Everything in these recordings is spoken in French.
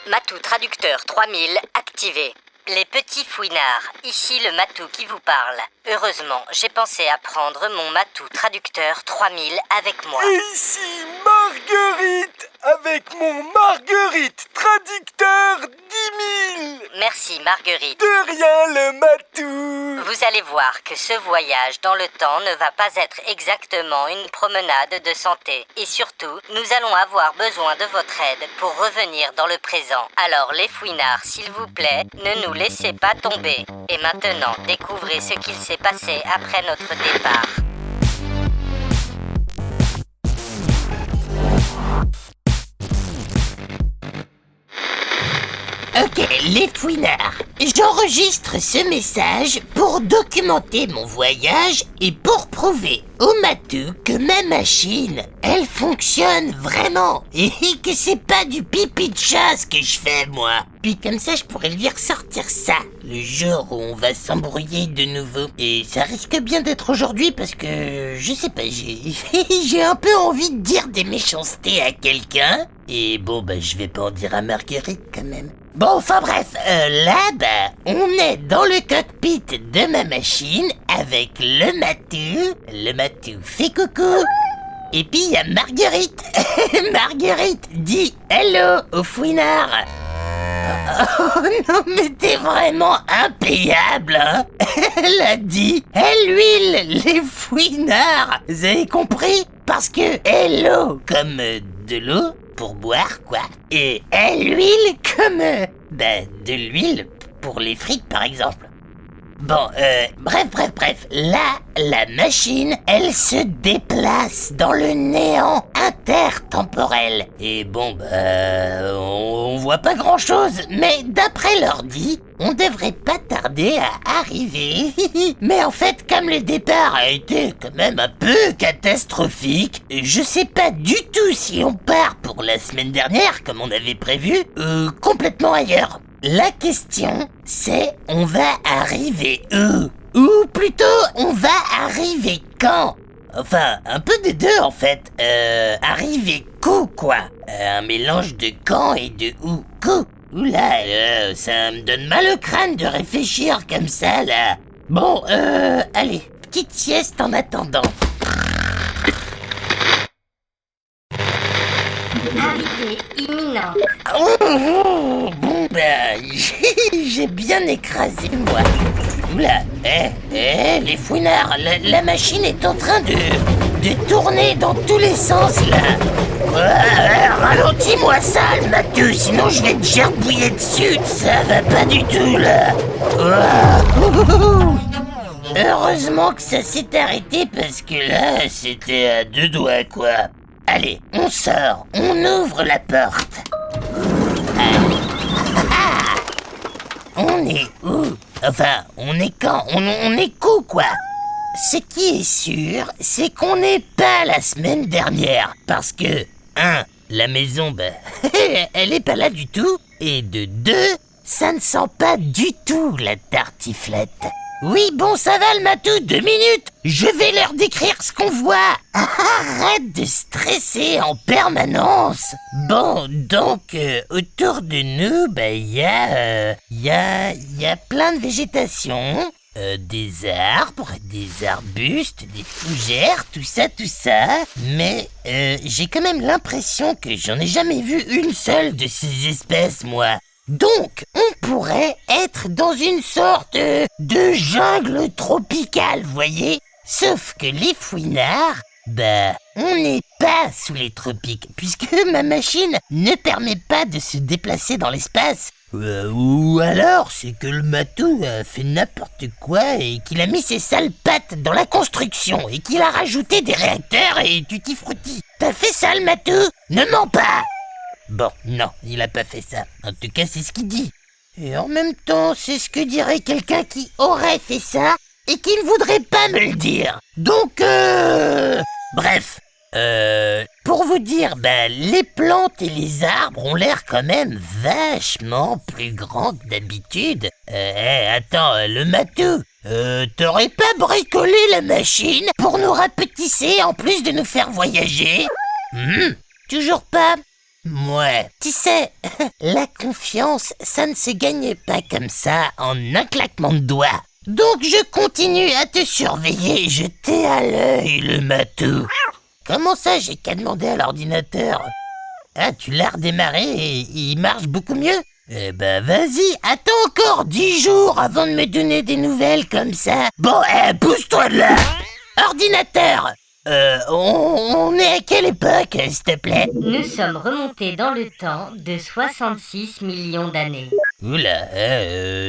Matou traducteur 3000 activé. Les petits fouinards, ici le Matou qui vous parle. Heureusement, j'ai pensé à prendre mon Matou traducteur 3000 avec moi. Et ici Marguerite, avec mon Marguerite traducteur 10 000. Merci Marguerite. De rien le Matou. Vous allez voir que ce voyage dans le temps ne va pas être exactement une promenade de santé. Et surtout, nous allons avoir besoin de votre aide pour revenir dans le présent. Alors les fouinards, s'il vous plaît, ne nous laissez pas tomber. Et maintenant, découvrez ce qu'il s'est passé après notre départ. Ok, les fouinards, j'enregistre ce message pour documenter mon voyage et pour prouver au Matou que ma machine, elle fonctionne vraiment et que c'est pas du pipi de chat ce que je fais moi. Puis comme ça je pourrais lui ressortir ça le jour où on va s'embrouiller de nouveau. Et ça risque bien d'être aujourd'hui parce que, je sais pas, j'ai un peu envie de dire des méchancetés à quelqu'un. Et bon je vais pas en dire à Marguerite quand même. Bon, enfin bref, là, on est dans le cockpit de ma machine avec le Matou. Le Matou fait coucou. Et puis il y a Marguerite. Marguerite dit hello au fouinard. Oh non, mais t'es vraiment impayable, hein. Elle a dit elle huile les fouinards. Vous avez compris? Parce que hello comme de l'eau pour boire, quoi. Et elle huile comme de l'huile pour les frites, par exemple. Bon, bref. Là, la machine, elle se déplace dans le néant intertemporel. Et bon, on voit pas grand-chose, mais d'après l'ordi, on devrait pas tarder à arriver. Mais en fait, comme le départ a été quand même un peu catastrophique, je sais pas du tout si on part pour la semaine dernière, comme on avait prévu, complètement ailleurs. La question, c'est on va arriver où? Ou plutôt, on va arriver quand? Enfin, un peu des deux en fait. Arriver où quoi? Un mélange de quand et de où? Oula, ça me donne mal au crâne de réfléchir comme ça là. Bon, allez, petite sieste en attendant. Arrivée imminente. Oh, bon j'ai bien écrasé moi. Oula, les fouinards, la machine est en train de tourner dans tous les sens là. Ralentis-moi ça, le Matou, sinon je vais te gerbouiller dessus, ça va pas du tout là. Heureusement que ça s'est arrêté parce que là, c'était à deux doigts quoi. Allez, on sort, on ouvre la porte. On est où? Enfin, on est quand? On est où, quoi? Ce qui est sûr, c'est qu'on n'est pas la semaine dernière. Parce que, 1, la maison, elle est pas là du tout. Et de 2, ça ne sent pas du tout la tartiflette. Oui, bon, ça va le Matou, 2 minutes. Je vais leur décrire ce qu'on voit. Arrête de stresser en permanence. Bon, donc, autour de nous, il y a plein de végétation. Des arbres, des arbustes, des fougères, tout ça. Mais j'ai quand même l'impression que j'en ai jamais vu une seule de ces espèces, moi. Donc, on pourrait être dans une sorte de jungle tropicale, voyez? Sauf que les fouinards, on n'est pas sous les tropiques, puisque ma machine ne permet pas de se déplacer dans l'espace. Ou alors, c'est que le Matou a fait n'importe quoi et qu'il a mis ses sales pattes dans la construction et qu'il a rajouté des réacteurs et tutti frutti. T'as fait ça, le Matou? Ne mens pas! Bon, non, il a pas fait ça. En tout cas, c'est ce qu'il dit. Et en même temps, c'est ce que dirait quelqu'un qui aurait fait ça et qui ne voudrait pas me le dire. Donc, bref. Pour vous dire, les plantes et les arbres ont l'air quand même vachement plus grands que d'habitude. Attends, le Matou, t'aurais pas bricolé la machine pour nous rapetisser en plus de nous faire voyager? Toujours pas. Ouais. Tu sais, la confiance, ça ne se gagne pas comme ça en un claquement de doigts. Donc je continue à te surveiller et jeter à l'œil le matou. Comment ça, j'ai qu'à demander à l'ordinateur? Ah, tu l'as redémarré et il marche beaucoup mieux? Eh ben vas-y, attends encore 10 jours avant de me donner des nouvelles comme ça. Bon, pousse-toi de là. Ordinateur, on est à quelle époque, s'il te plaît? Nous sommes remontés dans le temps de 66 millions d'années. Oula,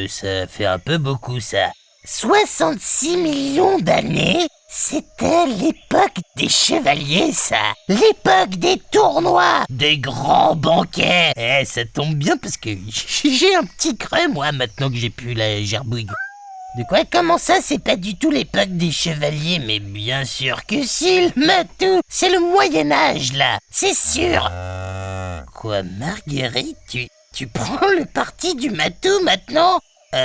ça fait un peu beaucoup ça. 66 millions d'années? C'était l'époque des chevaliers, ça. L'époque des tournois, des grands banquets. Ça tombe bien parce que j'ai un petit creux, moi, maintenant que j'ai plus la gerbouille. De quoi? Comment ça, c'est pas du tout l'époque des chevaliers? Mais bien sûr que si, le matou. C'est le Moyen-Âge, là. C'est sûr. Quoi, Marguerite, tu prends le parti du matou maintenant?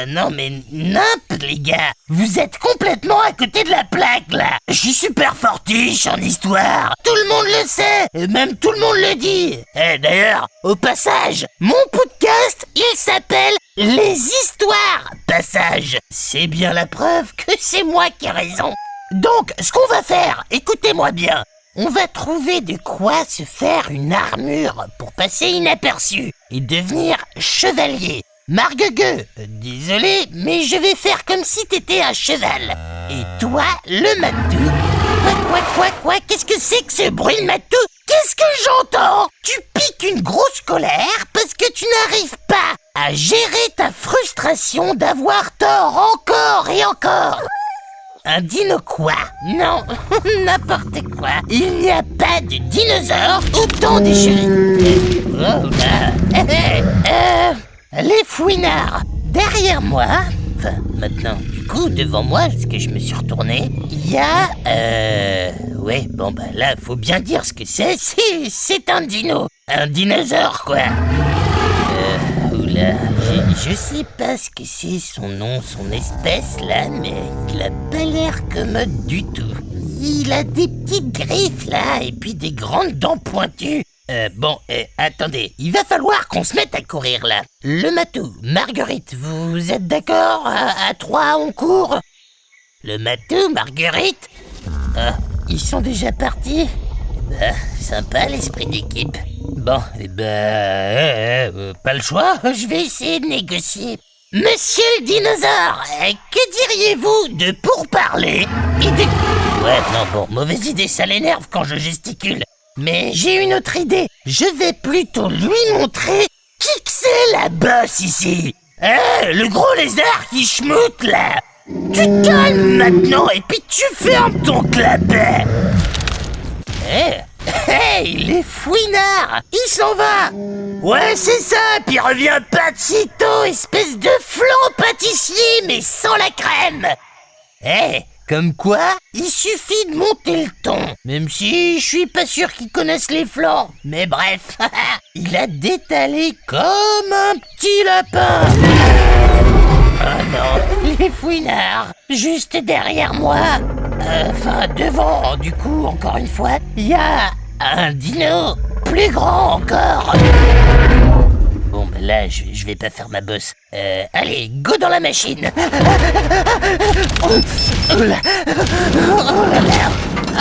Non mais nimp les gars, vous êtes complètement à côté de la plaque là. Je suis super fortiche en histoire, tout le monde le sait, et même tout le monde le dit. D'ailleurs, au passage, mon podcast, il s'appelle Les Histoires Passage. C'est bien la preuve que c'est moi qui ai raison. Donc, ce qu'on va faire, écoutez-moi bien. On va trouver de quoi se faire une armure pour passer inaperçu et devenir chevalier. Marguegueux, désolé, mais je vais faire comme si t'étais un cheval. Et toi, le matou. Quoi, qu'est-ce que c'est que ce bruit de matou? Qu'est-ce que j'entends? Tu piques une grosse colère parce que tu n'arrives pas à gérer ta frustration d'avoir tort encore et encore. Un dino quoi? Non, n'importe quoi. Il n'y a pas de dinosaure autant déchiré. Oh là. Les fouinards, derrière moi, enfin maintenant, du coup, devant moi, parce que je me suis retourné, il y a, ouais, bon bah là, faut bien dire ce que c'est un dino, un dinosaure quoi. Oula, je sais pas ce que c'est son nom, son espèce là, mais il a pas l'air commode du tout. Il a des petites griffes là, et puis des grandes dents pointues. Attendez, il va falloir qu'on se mette à courir là. Le matou, Marguerite, vous êtes d'accord? À 3, on court? Le matou, Marguerite? Ah, ils sont déjà partis? Sympa l'esprit d'équipe. Bon, pas le choix, je vais essayer de négocier. Monsieur le dinosaure, que diriez-vous de pourparler et de... Ouais, non, bon, mauvaise idée, ça l'énerve quand je gesticule. Mais j'ai une autre idée. Je vais plutôt lui montrer qui que c'est la bosse ici. Le gros lézard qui schmoute là. Tu te calmes maintenant et puis tu fermes ton clapet. Hey, les fouinards, il s'en va. Ouais, c'est ça, puis revient pas de sitôt, espèce de flan pâtissier, mais sans la crème. Comme quoi, il suffit de monter le ton. Même si je suis pas sûr qu'ils connaissent les flans. Mais bref, il a détalé comme un petit lapin. Oh non, les fouinards, juste derrière moi. Enfin, devant, du coup, encore une fois, il y a un dino plus grand encore. Bon, ben là, je vais pas faire ma bosse. Allez, go dans la machine. Oh là là.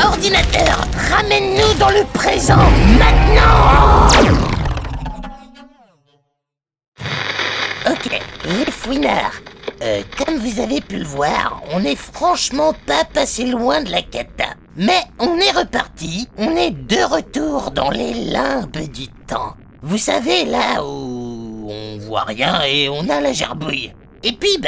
Ordinateur, ramène-nous dans le présent, maintenant. Ok, les fouinards. Comme vous avez pu le voir, on n'est franchement pas passé loin de la cata. Mais on est reparti, on est de retour dans les limbes du temps. Vous savez, là où on voit rien et on a la gerbouille. Et puis,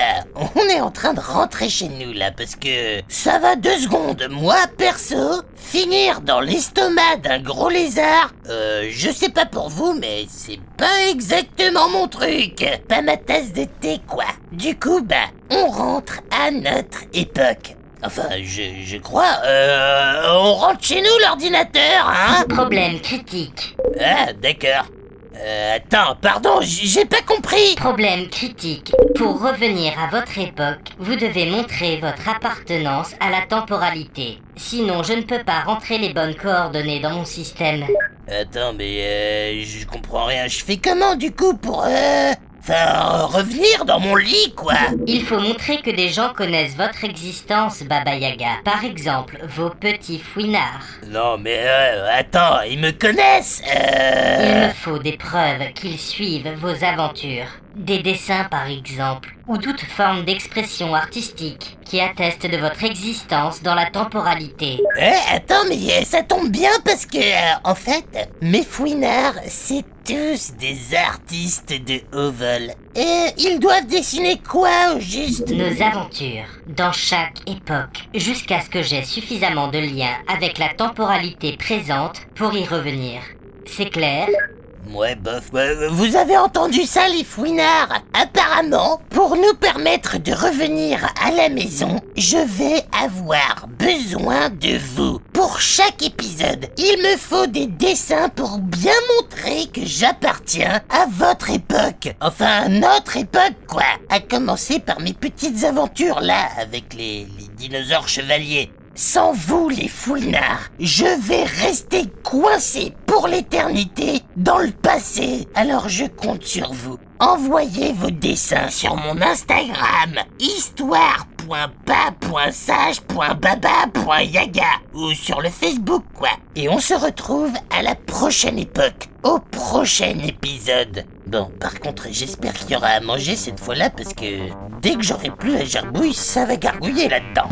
on est en train de rentrer chez nous, là, parce que ça va 2 secondes. Moi, perso, finir dans l'estomac d'un gros lézard, je sais pas pour vous, mais c'est pas exactement mon truc. Pas ma tasse de thé, quoi. Du coup, on rentre à notre époque. Enfin, je crois, on rentre chez nous, l'ordinateur, hein? Problème critique. Ah, d'accord. Attends, pardon, j'ai pas compris. Problème critique. Pour revenir à votre époque, vous devez montrer votre appartenance à la temporalité. Sinon, je ne peux pas rentrer les bonnes coordonnées dans mon système. Attends, mais je comprends rien. Je fais comment du coup pour revenir dans mon lit, quoi? Il faut montrer que des gens connaissent votre existence, Baba Yaga. Par exemple, vos petits fouinards. Non, mais attends, ils me connaissent. Il me faut des preuves qu'ils suivent vos aventures. Des dessins, par exemple, ou toute forme d'expression artistique qui atteste de votre existence dans la temporalité. Attends, mais ça tombe bien parce que, en fait, mes fouinards, c'est tous des artistes de haut vol. Ils doivent dessiner quoi, au juste? Nos aventures, dans chaque époque, jusqu'à ce que j'aie suffisamment de liens avec la temporalité présente pour y revenir. C'est clair ? Ouais, bof. Vous avez entendu ça, les fouinards? Apparemment, pour nous permettre de revenir à la maison, je vais avoir besoin de vous. Pour chaque épisode, il me faut des dessins pour bien montrer que j'appartiens à votre époque. Enfin, notre époque, quoi. À commencer par mes petites aventures, là, avec les dinosaures chevaliers. Sans vous, les fouinards, je vais rester coincé pour l'éternité dans le passé. Alors je compte sur vous. Envoyez vos dessins sur mon Instagram, histoire.pa.sage.baba.yaga ou sur le Facebook, quoi. Et on se retrouve à la prochaine époque, au prochain épisode. Bon, par contre, j'espère qu'il y aura à manger cette fois-là parce que dès que j'aurai plus la gerbouille, ça va gargouiller là-dedans.